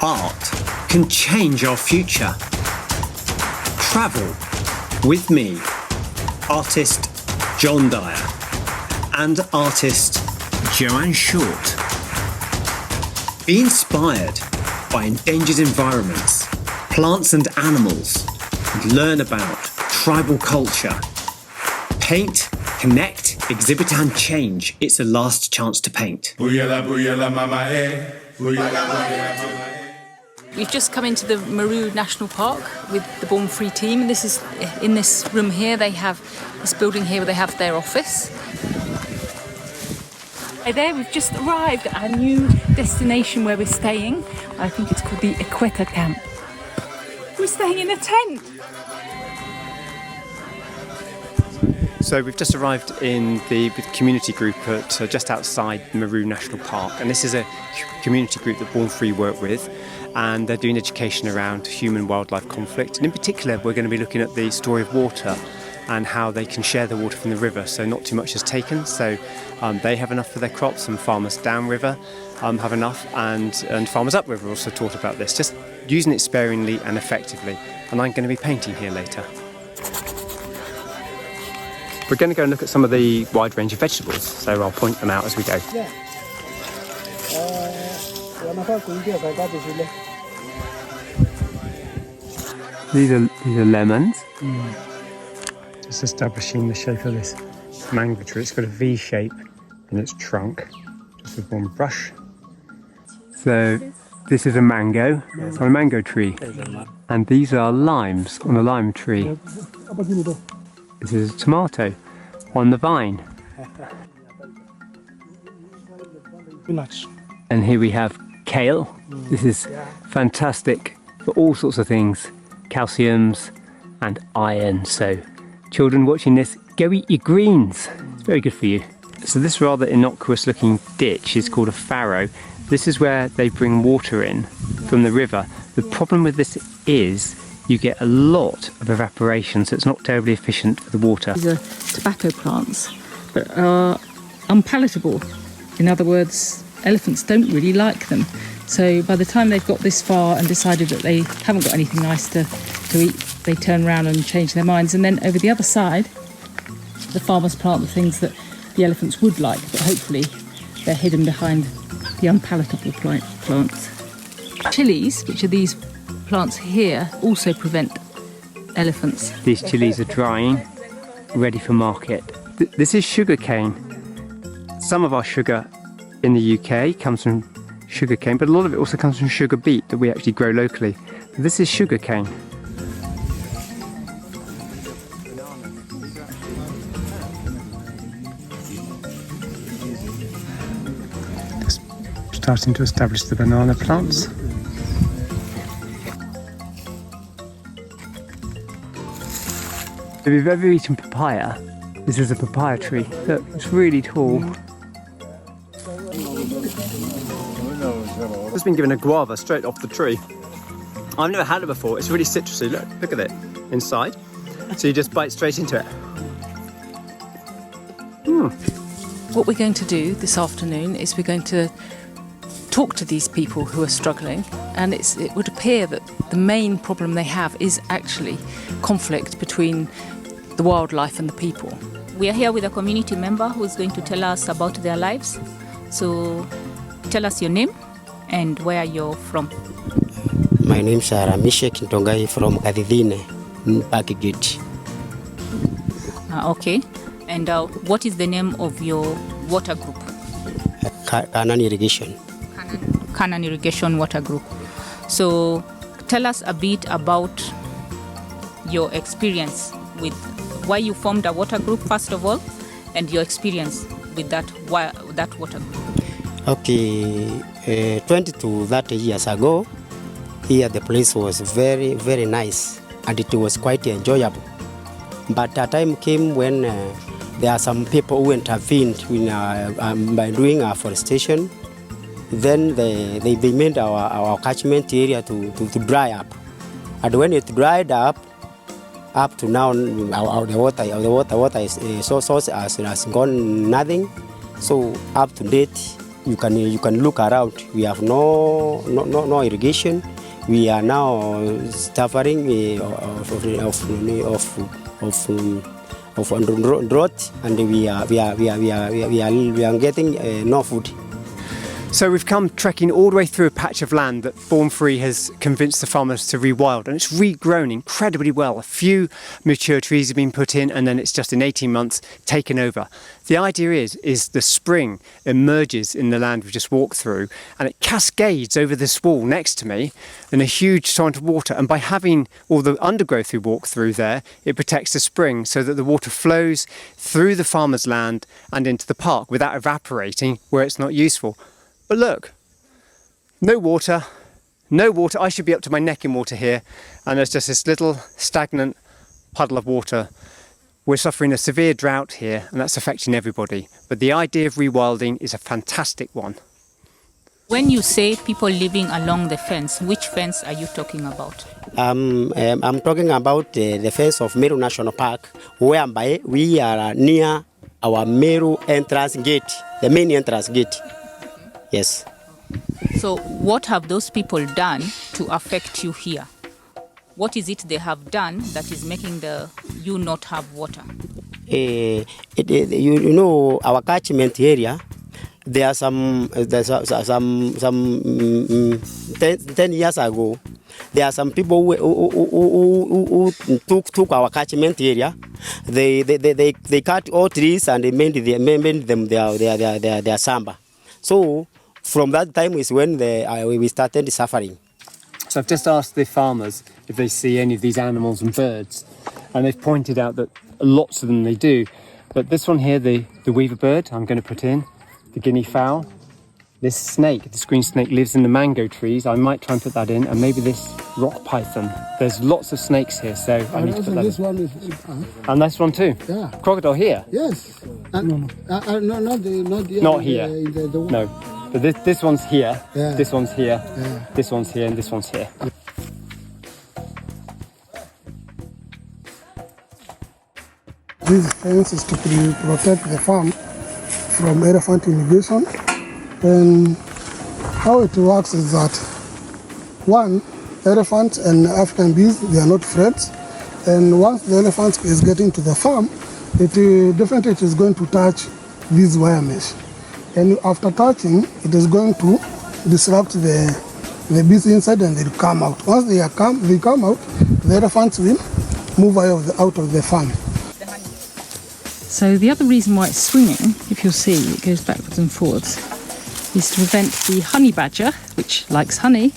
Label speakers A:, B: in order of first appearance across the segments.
A: art can change our future. Travel with me, artist John Dyer and artist Joanne Short. Be inspired by endangered environments, plants and animals, and learn about tribal culture. Paint, connect, exhibit and change. It's a last chance to paint.
B: We've just come into the Meru National Park with the Born Free team, and this is in this room here. They have this building here where they have their office. There, we've just arrived at our new destination where we're staying. I think it's called the Equator Camp. We're staying in a tent.
C: So we've just arrived in the community group at just outside Meru National Park, and this is a community group that Born Free work with, and they're doing education around human-wildlife conflict, and in particular we're going to be looking at the story of water and how they can share the water from the river, so not too much is taken, so they have enough for their crops, and farmers downriver have enough, and farmers upriver are also taught about this, just using it sparingly and effectively, and I'm going to be painting here later. We're going to go and look at some of the wide range of vegetables, so I'll point them out as we go. These are lemons. Just establishing the shape of this mango tree. It's got a V shape in its trunk, just with one brush. So this is a mango on a mango tree, and these are limes on a lime tree. This is a tomato on the vine. And here we have kale. This is fantastic for all sorts of things, calciums and iron. So children watching this, go eat your greens. It's very good for you. So this rather innocuous looking ditch is called a farrow. This is where they bring water in from the river. The problem with this is you get a lot of evaporation, so it's not terribly efficient for the water.
B: These are tobacco plants that are unpalatable. In other words, elephants don't really like them. So by the time they've got this far and decided that they haven't got anything nice to eat, they turn around and change their minds. And then over the other side, the farmers plant the things that the elephants would like, but hopefully they're hidden behind the unpalatable plants. Chilies, which are these plants here, also prevent elephants.
C: These chilies are drying, ready for market. This is sugar cane. Some of our sugar in the UK comes from sugar cane, but a lot of it also comes from sugar beet that we actually grow locally. This is sugar cane. Just starting to establish the banana plants. If you've ever eaten papaya, this is a papaya tree. Look, it's really tall. Just been given a guava straight off the tree. I've never had it before. It's really citrusy. Look at it inside. So you just bite straight into it.
B: What we're going to do this afternoon is we're going to talk to these people who are struggling, and it would appear that the main problem they have is actually conflict between the wildlife and the people.
D: We are here with a community member who is going to tell us about their lives. So tell us your name and where you're from.
E: My name is Ramishe Kintongai from Kadidine, Pakigit.
D: Okay. And what is the name of your water group?
E: Kanan Irrigation.
D: Kanan Irrigation Water Group. So tell us a bit about your experience with why you formed a water group, first of all, and your experience with that water group.
E: Okay, 20 to 30 years ago, here the place was very, very nice, and it was quite enjoyable. But a time came when there are some people who intervened by doing afforestation. Then they made our catchment area to dry up, and when it dried up to now, the water is source has gone nothing. So up to date, you can look around. We have no irrigation. We are now suffering of drought, and we are getting no food.
C: So we've come trekking all the way through a patch of land that Born Free has convinced the farmers to rewild, and it's regrown incredibly well. A few mature trees have been put in, and then it's just in 18 months taken over. The idea is the spring emerges in the land we've just walked through, and it cascades over this wall next to me in a huge torrent of water, and by having all the undergrowth we walk through there, it protects the spring so that the water flows through the farmer's land and into the park without evaporating where it's not useful. But look, no water. I should be up to my neck in water here, and there's just this little stagnant puddle of water. We're suffering a severe drought here, and that's affecting everybody. But the idea of rewilding is a fantastic one.
D: When you say people living along the fence, which fence are you talking about?
E: I'm talking about the fence of Meru National Park, whereby we are near our Meru entrance gate, the main entrance gate. Yes.
D: So what have those people done to affect you here? What is it they have done that is making you not have water?
E: You know, our catchment area, there are some 10 years ago, there are some people who took our catchment area. They cut all trees and they made them their samba. So from that time is when we started suffering.
C: So I've just asked the farmers if they see any of these animals and birds, and they've pointed out that lots of them they do. But this one here, the weaver bird, I'm going to put in, the guinea fowl, this snake, this green snake lives in the mango trees. I might try and put that in, and maybe this rock python. There's lots of snakes here, so I need to put that
F: this
C: in.
F: one is,
C: And this one too?
F: Yeah.
C: Crocodile here?
F: Yes. And,
C: Not here. No. But this one's here,
F: Yeah.
C: this one's here,
F: Yeah.
C: this one's here, and this one's here.
F: This fence is to protect the farm from elephant invasion. And how it works is that, one, elephants and African bees, they are not friends. And once the elephant is getting to the farm, it definitely is going to touch this wire mesh. And after touching, it is going to disrupt the bees inside, and they come out. Once they come out, the elephants will move out of the farm.
B: So the other reason why it's swinging, if you'll see, it goes backwards and forwards, is to prevent the honey badger, which likes honey,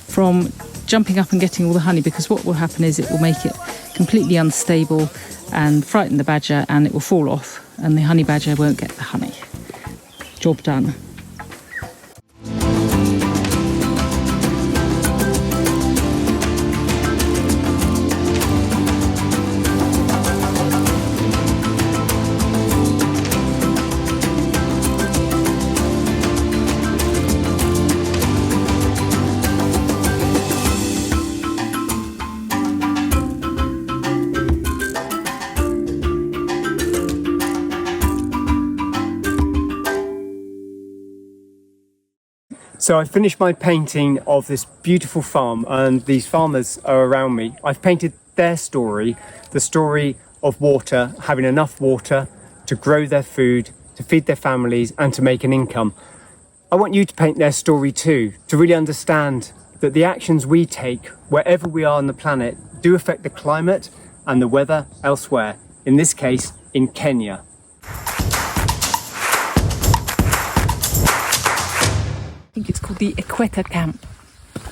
B: from jumping up and getting all the honey, because what will happen is it will make it completely unstable and frighten the badger, and it will fall off, and the honey badger won't get the honey. Job done.
C: So I finished my painting of this beautiful farm, and these farmers are around me. I've painted their story, the story of water, having enough water to grow their food, to feed their families, and to make an income. I want you to paint their story too, to really understand that the actions we take wherever we are on the planet do affect the climate and the weather elsewhere, in this case in Kenya.
B: I think it's called the Equator Camp.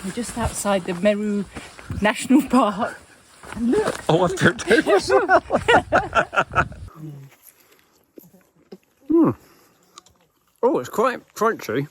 B: We're just outside the Meru National Park. And look!
C: Oh, I've put it as well. Oh, it's quite crunchy.